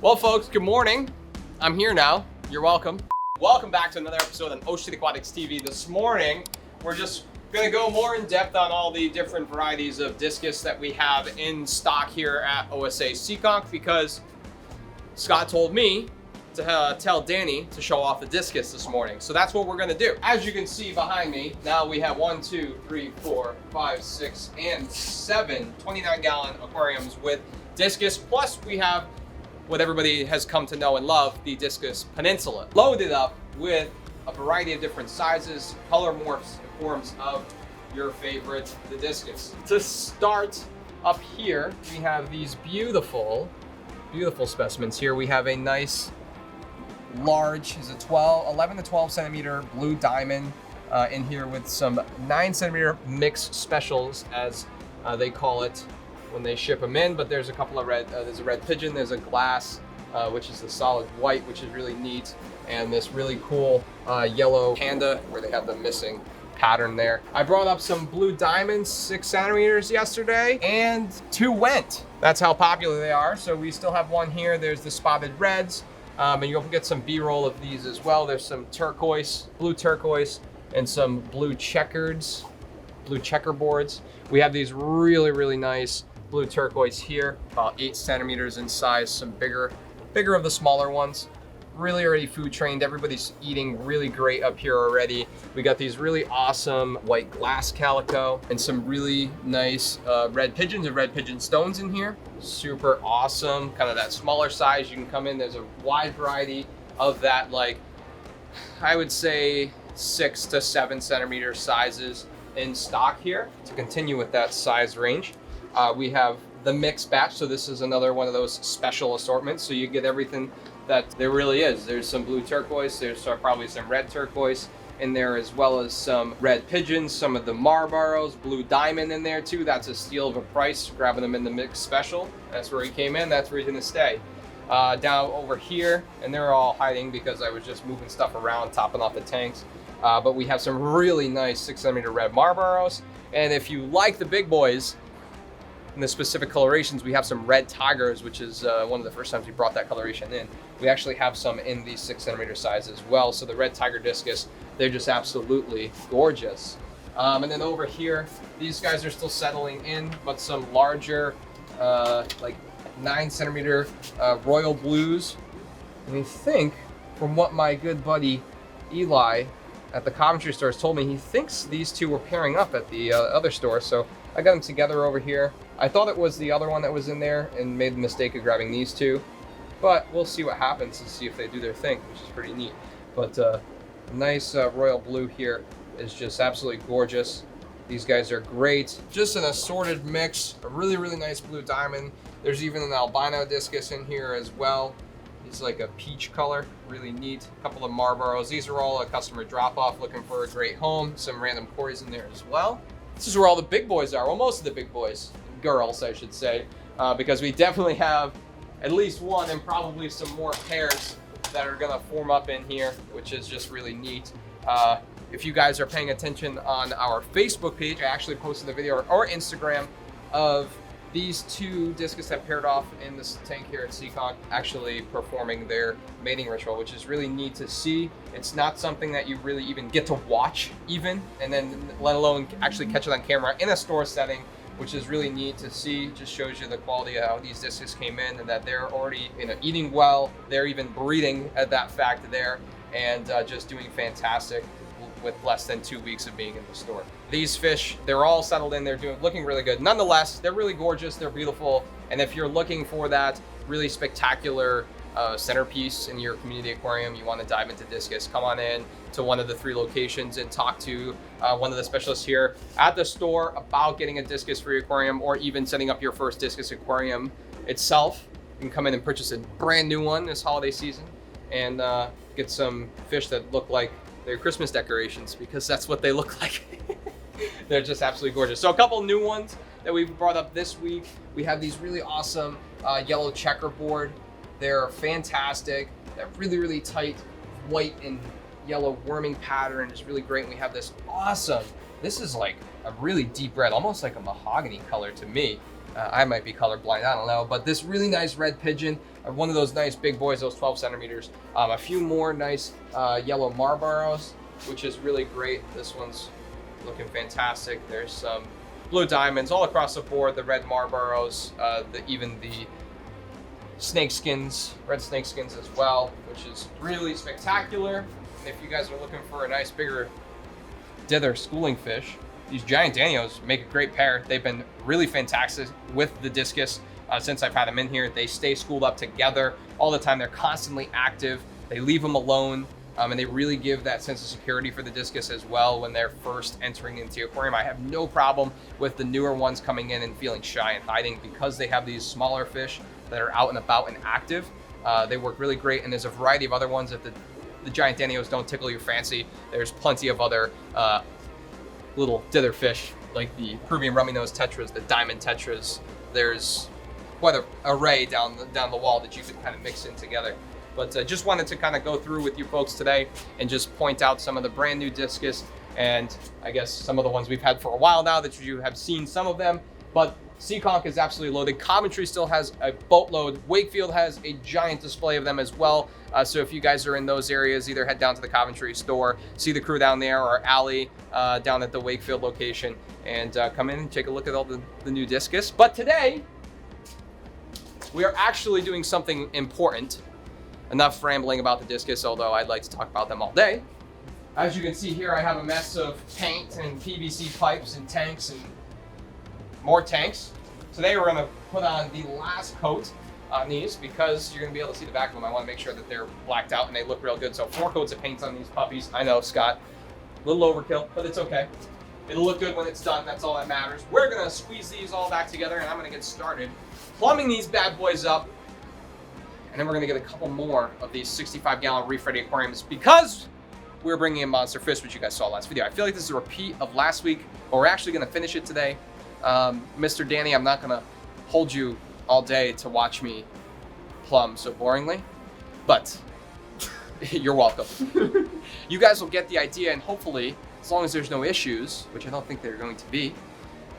Well, folks, good morning. I'm here now. You're welcome. Welcome back to another episode on Ocean Aquatics TV. This morning, we're just going to go more in depth on all the different varieties of discus that we have in stock here at OSA Seekonk, because Scott told me to tell Danny to show off the discus this morning. So that's what we're going to do. As you can see behind me, now we have 1, 2, 3, 4, 5, 6, and 7 29-gallon aquariums with discus. Plus, we have what everybody has come to know and love, the Discus Peninsula, loaded up with a variety of different sizes, color morphs, and forms of your favorite, the discus. To start up here, we have these beautiful specimens here. We have a nice large, is a 11 to 12 centimeter blue diamond in here with some 9 centimeter mixed specials, as they call it when they ship them in. But there's a couple of there's a red pigeon, there's a glass, which is the solid white, which is really neat, and this really cool yellow panda where they have the missing pattern there. I brought up some blue diamonds, 6 centimeters yesterday, and 2 went. That's how popular they are. So we still have one here. There's the spotted reds, and you'll get some B-roll of these as well. There's some turquoise, blue turquoise, and some blue checkerboards. We have these really nice blue turquoise here, about 8 centimeters in size, some bigger of the smaller ones. Really already food trained. Everybody's eating really great up here already. We got these really awesome white glass calico and some really nice red pigeons and red pigeon stones in here. Super awesome, kind of that smaller size. You can come in, there's a wide variety of that, like I would say 6 to 7 centimeter sizes in stock here. To continue with that size range, we have the mixed batch. So this is another one of those special assortments. So you get everything that there really is. There's some blue turquoise, there's probably some red turquoise in there, as well as some red pigeons, some of the Marlboros, blue diamond in there too. That's a steal of a price, grabbing them in the mixed special. That's where he came in, that's where he's gonna stay. Down over here, and they're all hiding because I was just moving stuff around, topping off the tanks. But we have some really nice 6 centimeter red Marlboros. And if you like the big boys, in the specific colorations, we have some red tigers, which is one of the first times we brought that coloration in. We actually have some in these 6 centimeter size as well. So the red tiger discus, they're just absolutely gorgeous. And then over here, these guys are still settling in, but some larger, like 9 centimeter royal blues. And I think, from what my good buddy Eli at the Coventry store has told me, he thinks these two were pairing up at the other store. So I got them together over here. I thought it was the other one that was in there and made the mistake of grabbing these two, but we'll see what happens and see if they do their thing, which is pretty neat. But nice royal blue here is just absolutely gorgeous. These guys are great. Just an assorted mix, a really nice blue diamond. There's even an albino discus in here as well. It's like a peach color, really neat. A couple of Marlboros. These are all a customer drop-off looking for a great home. Some random cories in there as well. This is where all the big boys are. Well, most of the big boys, girls I should say, because we definitely have at least one and probably some more pairs that are gonna form up in here, which is just really neat. If you guys are paying attention on our Facebook page, I actually posted a video, or Instagram, of these 2 discus that paired off in this tank here at Seekonk actually performing their mating ritual, which is really neat to see. It's not something that you really even get to watch and then let alone actually catch it on camera in a store setting, which is really neat to see. Just shows you the quality of how these discus came in, and that they're already eating well. They're even breeding at that fact there, and just doing fantastic with less than 2 weeks of being in the store. These fish, they're all settled in, they're looking really good. Nonetheless, they're really gorgeous, they're beautiful, and if you're looking for that really spectacular centerpiece in your community aquarium, you want to dive into discus, come on in to one of the 3 locations and talk to one of the specialists here at the store about getting a discus for your aquarium, or even setting up your first discus aquarium itself. You can come in and purchase a brand new one this holiday season and get some fish that look like they're Christmas decorations, because that's what they look like. They're just absolutely gorgeous. So a couple new ones that we've brought up this week. We have these really awesome yellow checkerboard. They're fantastic. They're really tight white and yellow worming pattern. It's really great. And we have this awesome, this is like a really deep red, almost like a mahogany color to me. I might be colorblind, I don't know, but this really nice red pigeon. one of those nice big boys, those 12 centimeters. A few more nice yellow Marlboros, which is really great. This one's looking fantastic. There's some blue diamonds all across the board, the red Marlboros, even the snakeskins, red snakeskins as well, which is really spectacular. And if you guys are looking for a nice bigger dither schooling fish, these giant Danios make a great pair. They've been really fantastic with the Discus since I've had them in here. They stay schooled up together all the time. They're constantly active. They leave them alone, and they really give that sense of security for the Discus as well when they're first entering into the aquarium. I have no problem with the newer ones coming in and feeling shy and hiding because they have these smaller fish that are out and about and active. They work really great, and there's a variety of other ones. If the giant Danios don't tickle your fancy, there's plenty of other little dither fish like the Peruvian rummy nose tetras, the diamond tetras. There's quite an array down the wall that you could kind of mix in together. But just wanted to kind of go through with you folks today and just point out some of the brand new Discus, and I guess some of the ones we've had for a while now that you have seen some of them. But Seekonk is absolutely loaded. Coventry still has a boatload. Wakefield has a giant display of them as well. So if you guys are in those areas, either head down to the Coventry store, see the crew down there, or Allie down at the Wakefield location, and come in and take a look at all the new Discus. But today, we are actually doing something important. Enough rambling about the Discus, although I'd like to talk about them all day. As you can see here, I have a mess of paint and PVC pipes and tanks and more tanks. Today we're gonna put on the last coat on these because you're gonna be able to see the back of them. I wanna make sure that they're blacked out and they look real good. So 4 coats of paint on these puppies. I know, Scott, a little overkill, but it's okay. It'll look good when it's done, that's all that matters. We're gonna squeeze these all back together and I'm gonna get started plumbing these bad boys up. And then we're gonna get a couple more of these 65-gallon reef ready aquariums because we're bringing in monster fish, which you guys saw last video. I feel like this is a repeat of last week, but we're actually gonna finish it today. Mr. Danny, I'm not gonna hold you all day to watch me plumb so boringly, but you're welcome. You guys will get the idea, and hopefully, as long as there's no issues, which I don't think there are going to be,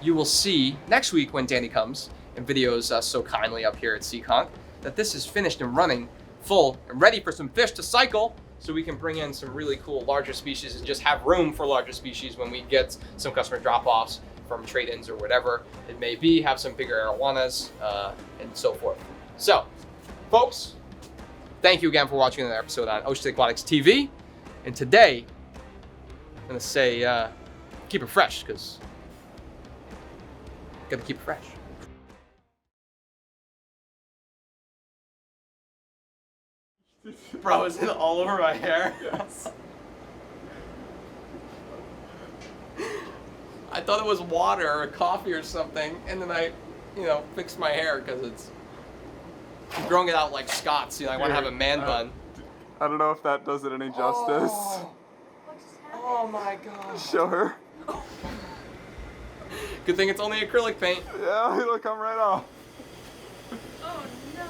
you will see next week when Danny comes and videos us so kindly up here at Seekonk, that this is finished and running full and ready for some fish to cycle, so we can bring in some really cool larger species and just have room for larger species when we get some customer drop-offs from trade-ins or whatever it may be, have some bigger arowanas and so forth. So, folks, thank you again for watching another episode on OSA Aquatics TV. And today, I'm gonna say, keep it fresh, because gotta keep it fresh. Bro, is it all over my hair? Yes. I thought it was water or coffee or something, and then I, fixed my hair because I'm growing it out like Scots. I want to have a man bun. I don't know if that does it any justice. Oh my god. Show her. Good thing it's only acrylic paint. Yeah, it'll come right off. Oh no.